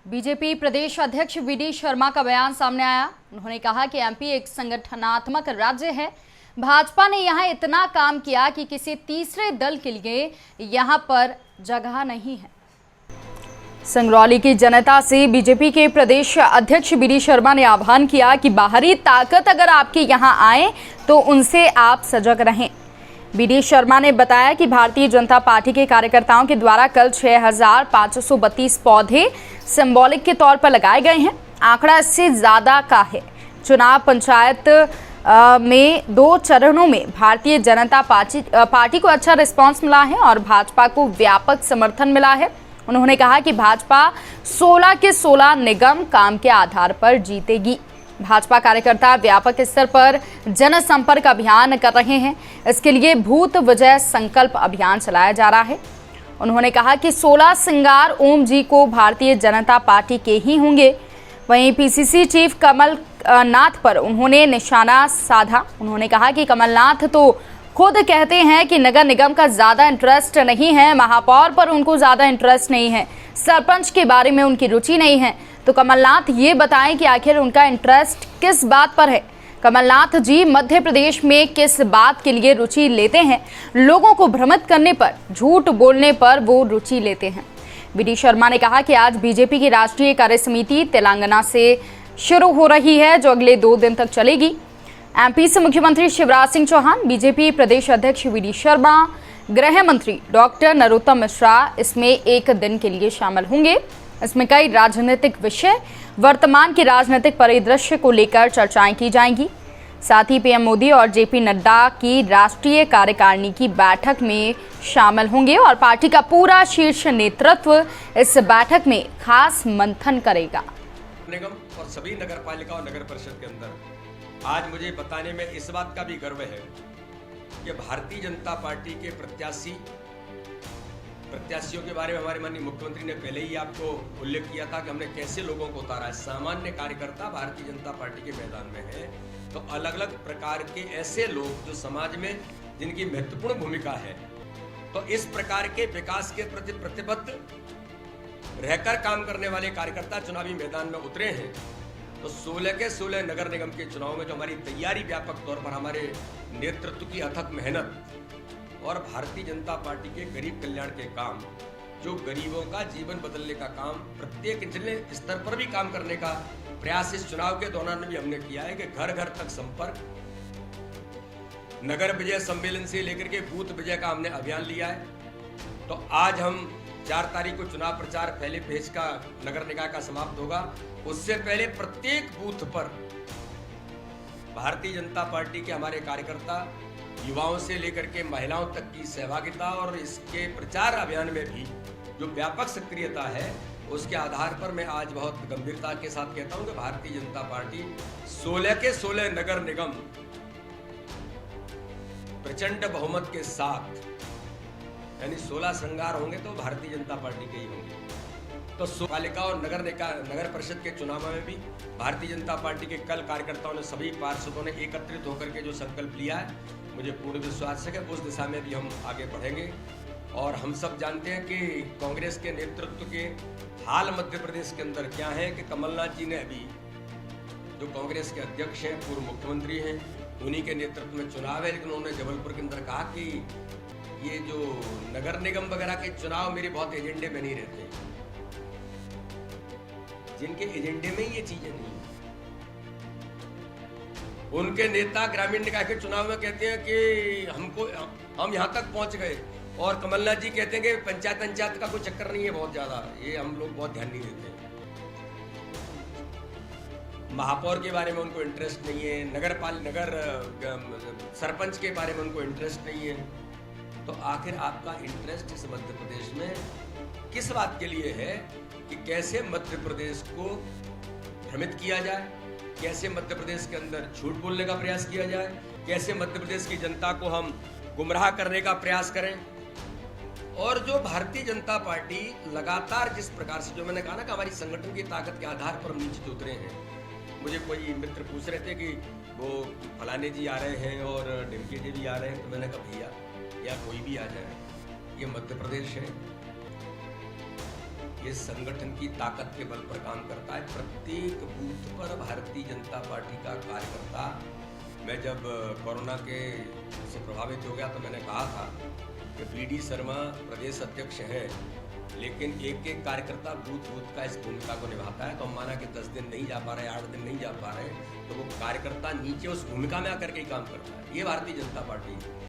BJP प्रदेश अध्यक्ष VD. Sharma का बयान सामने आया। उन्होंने कहा कि एमपी एक संगठनात्मक राज्य है। भाजपा ने यहां इतना काम किया कि किसी तीसरे दल के लिए यहां पर जगह नहीं है। संगरौली की जनता से बीजेपी के प्रदेश अध्यक्ष वी.डी. शर्मा ने आह्वान किया कि बाहरी ताकत अगर आपके यहां आए तो उनसे आप सजग रहें। वी.डी. शर्मा ने बताया कि भारतीय जनता पार्टी के कार्यकर्ताओं के द्वारा कल 6,532 पौधे सिंबॉलिक के तौर पर लगाए गए हैं। आंकड़ा इससे ज्यादा का है। चुनाव पंचायत में 2 चरणों में भारतीय जनता पार्टी को अच्छा रिस्पांस मिला है और भाजपा को व्यापक समर्थन मिला है। उन्होंने कहा कि भाजपा 16 के 16 निगम काम के आधार पर जीतेगी। भाजपा कार्यकर्ता व्यापक स्तर पर जनसंपर्क अभियान कर रहे हैं। इसके लिए भूत विजय संकल्प अभियान चलाया जा रहा है। उन्होंने कहा कि 16 सिंगार ओम जी को भारतीय जनता पार्टी के ही होंगे। वहीं पीसीसी चीफ कमल नाथ पर उन्होंने निशाना साधा। उन्होंने कहा कि कमलनाथ तो खुद कहते हैं कि नगर निगम का ज्यादा इंटरेस्ट नहीं है, महापौर पर उनको ज्यादा इंटरेस्ट नहीं है, सरपंच के बारे में उनकी रुचि नहीं है। तो कमलनाथ ये बताएं कि आखिर उनका इंटरेस्ट किस बात पर है। कमलनाथ जी मध्य प्रदेश में किस बात के लिए रुचि लेते हैं? लोगों को भ्रमित करने पर, झूठ बोलने पर वो रुचि लेते हैं। वी.डी. शर्मा ने कहा कि आज बीजेपी की राष्ट्रीय कार्य समिति तेलंगाना से शुरू हो रही है, जो अगले 2 दिन तक चलेगी। एमपी से मुख्यमंत्री शिवराज सिंह चौहान, बीजेपी प्रदेश अध्यक्ष वी.डी. शर्मा, गृह मंत्री डॉक्टर नरोत्तम मिश्रा इसमें 1 दिन के लिए शामिल होंगे। इसमें कई राजनीतिक विषय, वर्तमान के राजनीतिक परिदृश्य को लेकर चर्चाएं की जाएंगी। साथ ही पीएम मोदी और जेपी नड्डा की राष्ट्रीय कार्यकारिणी की बैठक में शामिल होंगे और पार्टी का पूरा शीर्ष नेतृत्व इस बैठक में खास मंथन करेगा। निगम और सभी नगर पालिका और नगर परिषद के अंदर आज मुझे बताने में इस बात का भी गर्व है कि भारतीय जनता पार्टी के प्रत्याशियों के बारे में हमारे माननीय मुख्यमंत्री ने पहले ही आपको उल्लेख किया था कि हमने कैसे लोगों को उतारा है। सामान्य कार्यकर्ता भारतीय जनता पार्टी के मैदान में है, तो अलग अलग प्रकार के ऐसे लोग जो समाज में जिनकी महत्वपूर्ण भूमिका है, तो इस प्रकार के विकास के प्रति प्रतिबद्ध रहकर काम करने वाले कार्यकर्ता चुनावी मैदान में उतरे हैं। तो 16 के 16 नगर निगम के चुनाव में जो हमारी तैयारी व्यापक तौर पर हमारे नेतृत्व की अथक मेहनत और भारतीय जनता पार्टी के गरीब कल्याण के काम, जो गरीबों का जीवन बदलने का काम, प्रत्येक निचले स्तर पर भी काम करने का प्रयास इस चुनाव के दौरान भी हमने किया है कि घर घर तक संपर्क, नगर विजय सम्मेलन से लेकर के बूथ विजय का हमने अभियान लिया है। तो आज हम 4 तारीख को चुनाव प्रचार पहले फेज का नगर निकाय का समाप्त होगा। उससे पहले प्रत्येक बूथ पर भारतीय जनता पार्टी के हमारे कार्यकर्ता, युवाओं से लेकर के महिलाओं तक की सहभागिता और इसके प्रचार अभियान में भी जो व्यापक सक्रियता है, उसके आधार पर मैं आज बहुत गंभीरता के साथ कहता हूं कि भारतीय जनता पार्टी 16 के 16 नगर निगम प्रचंड बहुमत के साथ, यानी 16 श्रृंगार होंगे तो भारतीय जनता पार्टी के ही होंगे। तो पालिका और नगर परिषद के चुनाव में भी भारतीय जनता पार्टी के कल कार्यकर्ताओं ने, सभी पार्षदों ने एकत्रित होकर के जो संकल्प लिया है, मुझे पूर्ण विश्वास है कि उस दिशा में भी हम आगे बढ़ेंगे। और हम सब जानते हैं कि कांग्रेस के नेतृत्व के हाल मध्य प्रदेश के अंदर क्या है कि कमलनाथ जी ने अभी, जो कांग्रेस के अध्यक्ष हैं, पूर्व मुख्यमंत्री हैं, उन्हीं के नेतृत्व में चुनाव है। लेकिन उन्होंने जबलपुर के अंदर कहा कि ये जो नगर निगम वगैरह के चुनाव मेरे बहुत एजेंडे में नहीं रहते, जिनके एजेंडे में ये चीजें नहीं। उनके नेता ग्रामीण निकाय के चुनाव में कहते हैं कि हम यहां तक पहुंच गए, और कमलनाथ जी कहते हैं कि पंचायत का कोई चक्कर नहीं है बहुत ज्यादा, ये हम लोग बहुत ध्यान नहीं देते। महापौर के बारे में उनको इंटरेस्ट नहीं है, नगर सरपंच के बारे में उनको इंटरेस्ट नहीं है। तो आखिर आपका इंटरेस्ट इस मध्य प्रदेश में किस बात के लिए है कि कैसे मध्य प्रदेश को भ्रमित किया जाए, कैसे मध्य प्रदेश के अंदर झूठ बोलने का प्रयास किया जाए, कैसे मध्य प्रदेश की जनता को हम गुमराह करने का प्रयास करें। और जो भारतीय जनता पार्टी लगातार जिस प्रकार से, जो मैंने कहा ना कि हमारी संगठन की ताकत के आधार पर हम नीचे उतरे हैं। मुझे कोई मित्र पूछ रहे थे कि वो फलाने जी आ रहे हैं और डिमके जी भी आ रहे हैं, तो मैंने कहा भैया या कोई भी आ जाए, ये मध्य प्रदेश है, ये संगठन की ताकत के बल पर काम करता है। प्रत्येक बूथ पर भारतीय जनता पार्टी का कार्यकर्ता, मैं जब कोरोना के से प्रभावित हो गया तो मैंने कहा था कि बीडी शर्मा प्रदेश अध्यक्ष हैं, लेकिन एक एक कार्यकर्ता बूथ बूथ का इस भूमिका को निभाता है। तो हम माना कि 10 दिन नहीं जा पा रहे, 8 दिन नहीं जा पा रहे, तो वो कार्यकर्ता नीचे उस भूमिका में आकर के ही काम करता है। ये भारतीय जनता पार्टी है।